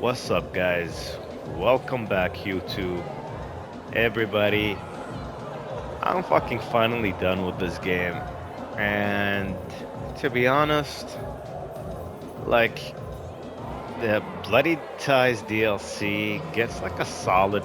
What's up, guys? Welcome back, YouTube. Everybody, I'm fucking finally done with this game. And to be honest, like, the Bloody Ties DLC gets like a solid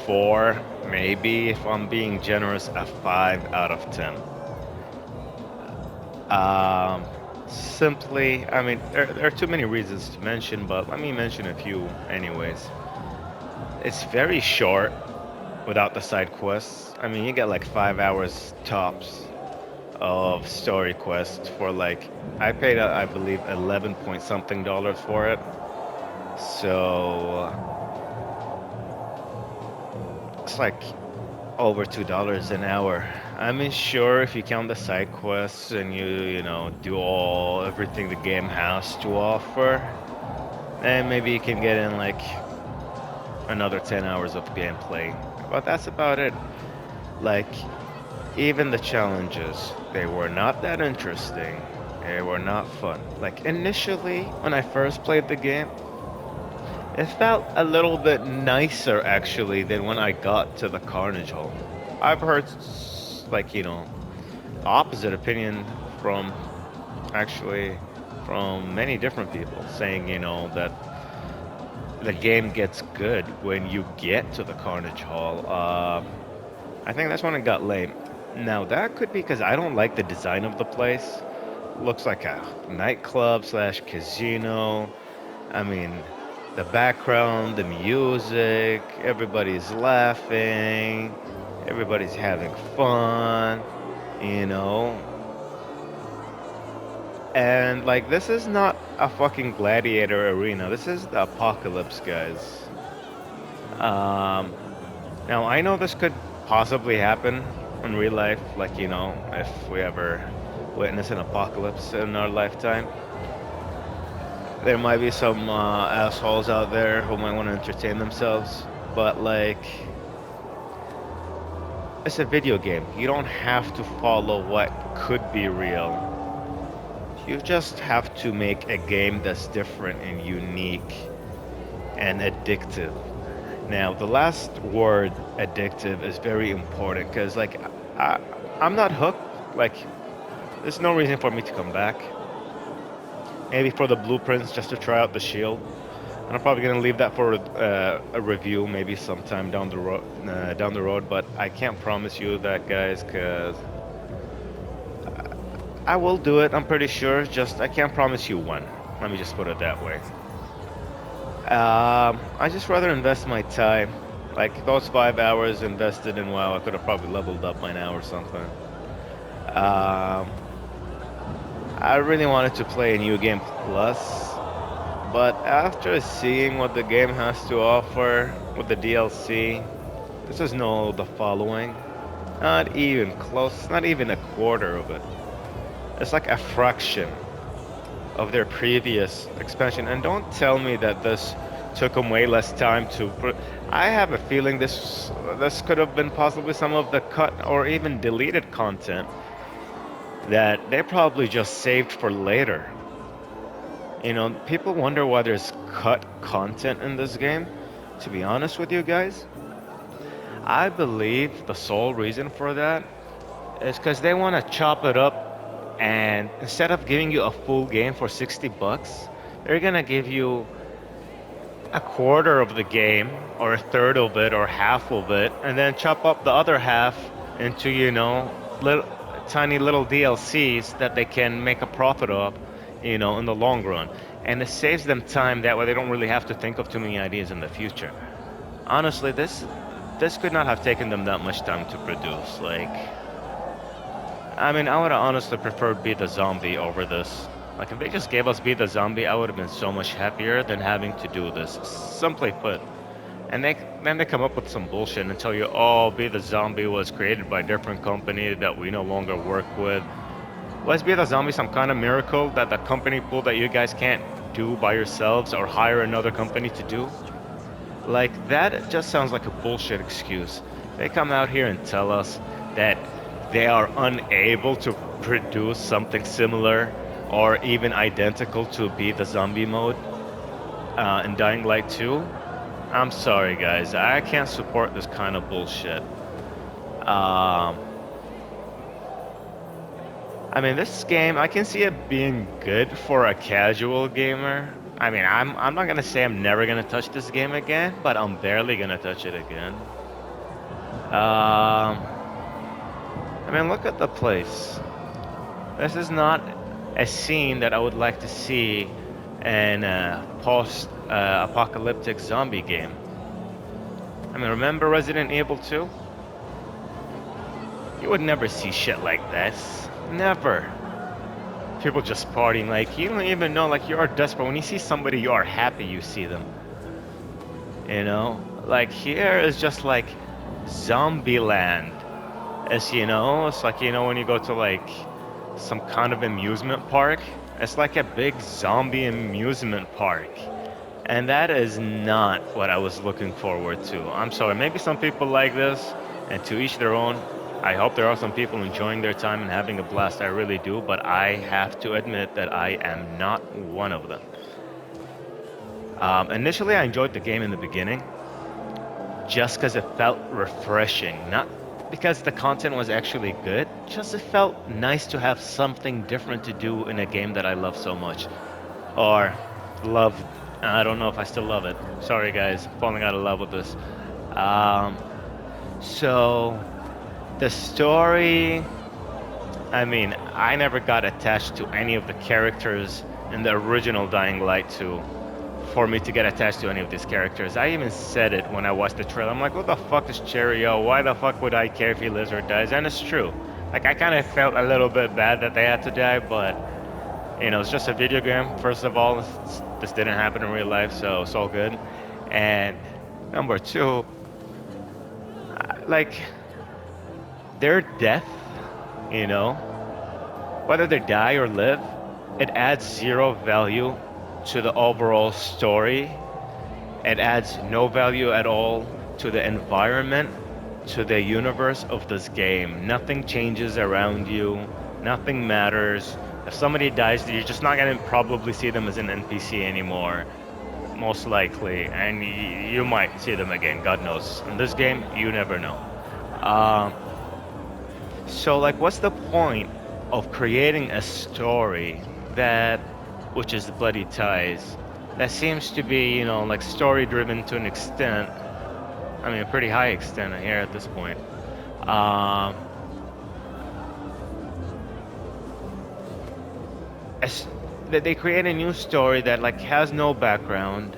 4, maybe, if I'm being generous, a 5 out of 10. Um, Simply, I mean, there are too many reasons to mention, but let me mention a few anyways. It's very short without the side quests. I mean, you get like 5 hours tops of story quest for like I paid I believe 11 point something dollars for it. So it's like over $2 an hour. I mean, sure, if you count the side quests and you do all everything the game has to offer, then maybe you can get in like another 10 hours of gameplay. But that's about it. Like, even the challenges, they were not that interesting. They were not fun. Like initially, when I first played the game, it felt a little bit nicer actually than when I got to the Carnage Hall. I've heard opposite opinion from actually from many different people saying, that the game gets good when you get to the Carnage Hall. I think that's when it got lame. Now that could be because I don't like the design of the place. Looks like a nightclub slash casino. I mean, the background, the music, everybody's laughing, everybody's having fun, you know. And like, this is not a fucking gladiator arena. This is the apocalypse, guys. Um, Now, I know this could possibly happen in real life, like, if we ever witness an apocalypse in our lifetime. There might be some assholes out there who might want to entertain themselves, but, like, it's a video game. You don't have to follow what could be real. You just have to make a game that's different and unique and addictive. Now, the last word, addictive, is very important because, like, I, I'm not hooked. Like, there's no reason for me to come back. Maybe for the blueprints, just to try out the shield. And I'm probably gonna leave that for a review, maybe sometime down the road. Down the road, but I can't promise you that, guys, because I will do it. I'm pretty sure. Just I can't promise you when. Let me just put it that way. I just rather invest my time. Like those 5 hours invested in WoW, I could have probably leveled up by now or something. Um, I really wanted to play a New Game Plus, but after seeing what the game has to offer with the DLC, this is no the following. Not even close, not even a quarter of it. It's like a fraction of their previous expansion. And don't tell me that this took them way less time to put. I have a feeling this could have been possibly some of the cut or even deleted content that they probably just saved for later. People wonder why there's cut content in this game. To be honest with you guys, I believe the sole reason for that is because they want to chop it up, and instead of giving you a full game for 60 bucks, they're gonna give you a quarter of the game or a third of it or half of it and then chop up the other half into little tiny little DLCs that they can make a profit of in the long run, and it saves them time. That way they don't really have to think of too many ideas in the future. Honestly, this could not have taken them that much time to produce. Like, I mean, I would have honestly preferred Be the Zombie over this. Like, if they just gave us Be the Zombie, I would have been so much happier than having to do this. Simply put. And then they come up with some bullshit and tell you, oh, Be the Zombie was created by a different company that we no longer work with. Was Be the Zombie some kind of miracle that the company pulled that you guys can't do by yourselves or hire another company to do? Like, that just sounds like a bullshit excuse. They come out here and tell us that they are unable to produce something similar or even identical to Be the Zombie mode. in Dying Light 2, I'm sorry guys, I can't support this kind of bullshit. I mean, this game, I can see it being good for a casual gamer. I mean, I'm not gonna say I'm never gonna touch this game again, but I'm barely gonna touch it again. I mean, look at the place. This is not a scene that I would like to see in a post-apocalyptic zombie game. I mean, remember Resident Evil 2? You would never see shit like this. Never. People just partying, like, you don't even know, like, you are desperate. When you see somebody, you are happy you see them. You know? Like, here is just like zombie land. As you know, it's like, you know, when you go to, like, some kind of amusement park, it's like a big zombie amusement park. And that is not what I was looking forward to. I'm sorry, maybe some people like this, and to each their own. I hope there are some people enjoying their time and having a blast, I really do, but I have to admit that I am not one of them. Initially, I enjoyed the game in the beginning, just because it felt refreshing, not because the content was actually good, just it felt nice to have something different to do in a game that I love so much. Or love, I don't know if I still love it. Sorry guys, falling out of love with this. So the story, I mean, I never got attached to any of the characters in the original Dying Light 2 for me to get attached to any of these characters. I even said it when I watched the trailer. I'm like, what the fuck is Cheerio? Why the fuck would I care if he lives or dies? And it's true. Like, I kind of felt a little bit bad that they had to die, but, you know, it's just a video game. First of all, this didn't happen in real life, so it's all good. And number two, like, their death, you know, whether they die or live, it adds zero value to the overall story. It adds no value at all to the environment, to the universe of this game. Nothing changes around you. Nothing matters. If somebody dies, you're just not gonna probably see them as an NPC anymore, most likely, and you might see them again, God knows. In this game, you never know. So, like, what's the point of creating a story that, which is Bloody Ties, that seems to be, you know, like, story driven to an extent, I mean a pretty high extent here at this point. That they create a new story that, like, has no background,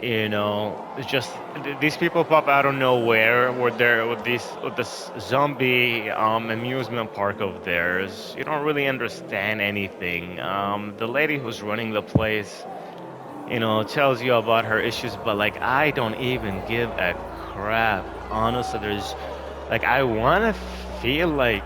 you know. It's just these people pop out of nowhere with this zombie amusement park of theirs. You don't really understand anything. The lady who's running the place, you know, tells you about her issues, but, like, I don't even give a crap. Honestly, there's, like, I want to feel like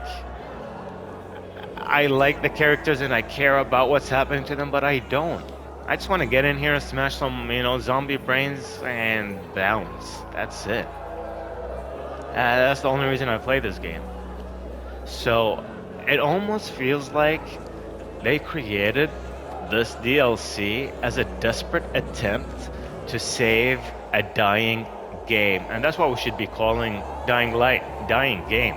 I like the characters and I care about what's happening to them, but I don't. I just want to get in here and smash some, you know, zombie brains and bounce. That's it. That's the only reason I play this game. So it almost feels like they created this DLC as a desperate attempt to save a dying game. And that's what we should be calling Dying Light, dying game.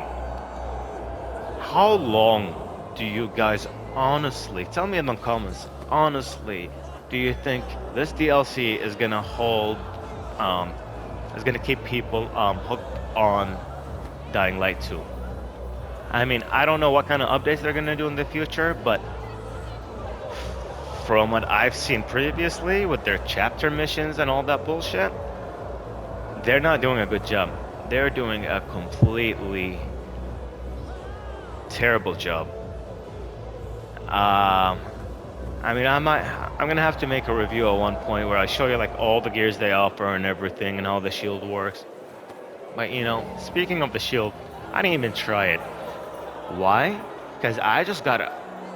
How long do you guys honestly, tell me in the comments, honestly, do you think this DLC is gonna hold, is gonna keep people hooked on Dying Light 2? I mean, I don't know what kind of updates they're gonna do in the future, but from what I've seen previously with their chapter missions and all that bullshit, they're not doing a good job. They're doing a completely terrible job. I mean, I'm gonna have to make a review at one point where I show you, like, all the gears they offer and everything and how the shield works. But, you know, speaking of the shield, I didn't even try it. Why? Because I just got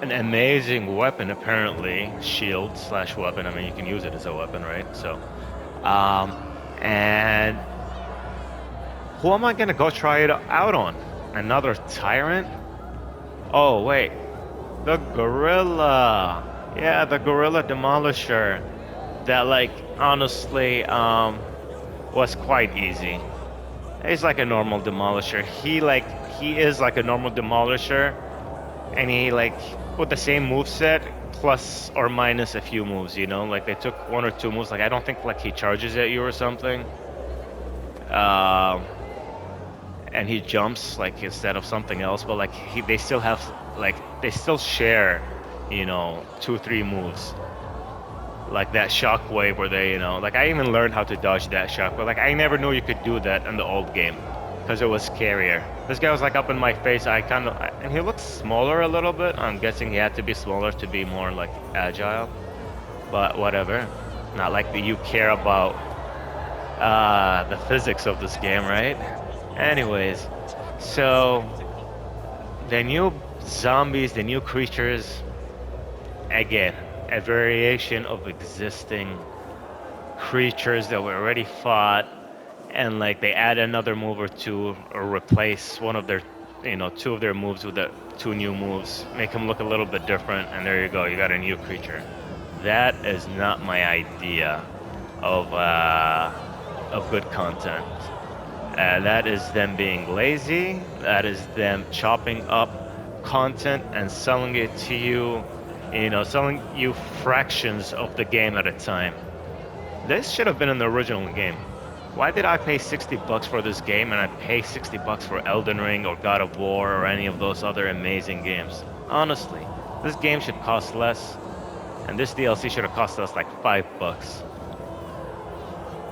an amazing weapon, apparently. Shield slash weapon. I mean, you can use it as a weapon, right? So, and who am I gonna go try it out on? Another tyrant? Oh, wait. The gorilla. Yeah, the gorilla demolisher. that like honestly was quite easy. He's like a normal demolisher. He is like a normal demolisher, and he like with the same move set plus or minus a few moves. You know, like they took one or two moves. Like I don't think like he charges at you or something. Um, and he jumps like instead of something else, but like they still have like they still share, you know, two three moves. Like that shockwave where they, you know, like I even learned how to dodge that shock, but like I never knew you could do that in the old game because it was scarier. This guy was like up in my face. And he looks smaller a little bit. I'm guessing he had to be smaller to be more like agile, but whatever. Not like that you care about the physics of this game, right? Anyways, so the new zombies, the new creatures, again, a variation of existing creatures that we already fought, and like they add another move or two or replace one of their, you know, two of their moves with the two new moves, make them look a little bit different, and there you go, you got a new creature. That is not my idea of good content. That is them being lazy. That is them chopping up content and selling it to you, you know, selling you fractions of the game at a time. This should have been in the original game. Why did I pay 60 bucks for this game and I pay 60 bucks for Elden Ring or God of War or any of those other amazing games? Honestly, this game should cost less, and this DLC should have cost us like 5 bucks.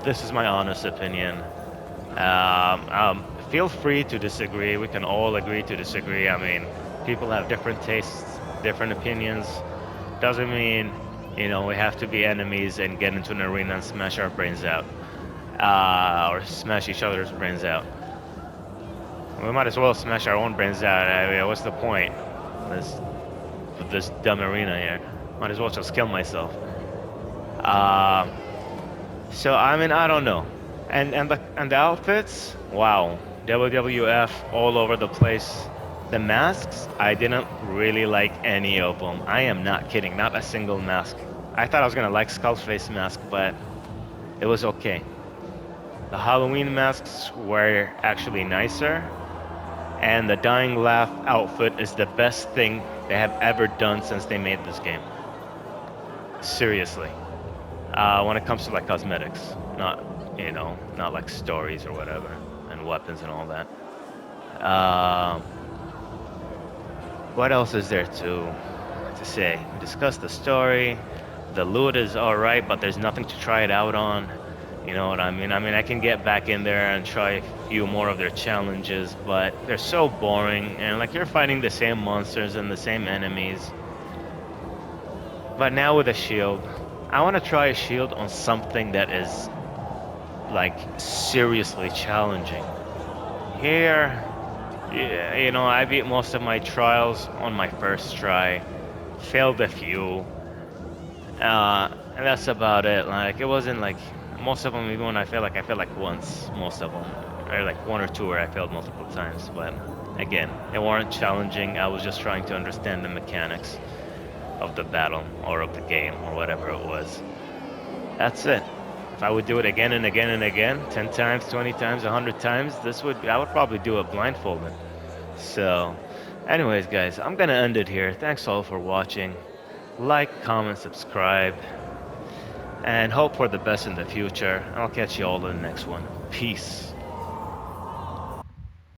This is my honest opinion. Feel free to disagree. We can all agree to disagree. I mean, people have different tastes, different opinions. Doesn't mean, you know, we have to be enemies and get into an arena and smash our brains out. Or smash each other's brains out. We might as well smash our own brains out. I mean, what's the point? This dumb arena here. Might as well just kill myself. So I mean, I don't know. And the outfits, wow, WWF all over the place. The masks, I didn't really like any of them. I am not kidding, not a single mask. I thought I was gonna like Skullface mask, but it was okay. The Halloween masks were actually nicer, and the Dying Laugh outfit is the best thing they have ever done since they made this game. Seriously. When it comes to like cosmetics, not, you know, not like stories or whatever, and weapons and all that. What else is there to say? We discussed the story. The loot is alright, but there's nothing to try it out on. You know what I mean? I mean, I can get back in there and try a few more of their challenges, but they're so boring, and like you're fighting the same monsters and the same enemies. But now with a shield, I want to try a shield on something that is like seriously challenging. Here, yeah, you know, I beat most of my trials on my first try, failed a few, and that's about it. Like it wasn't like most of them, even when I failed like once. Most of them, or like one or two where I failed multiple times. But again, they weren't challenging. I was just trying to understand the mechanics of the battle or of the game or whatever it was. That's it. If I would do it again and again and again, 10 times, 20 times, 100 times, I would probably do it blindfolded. So, anyways, guys, I'm gonna end it here. Thanks all for watching. Like, comment, subscribe, and hope for the best in the future. I'll catch you all in the next one. Peace.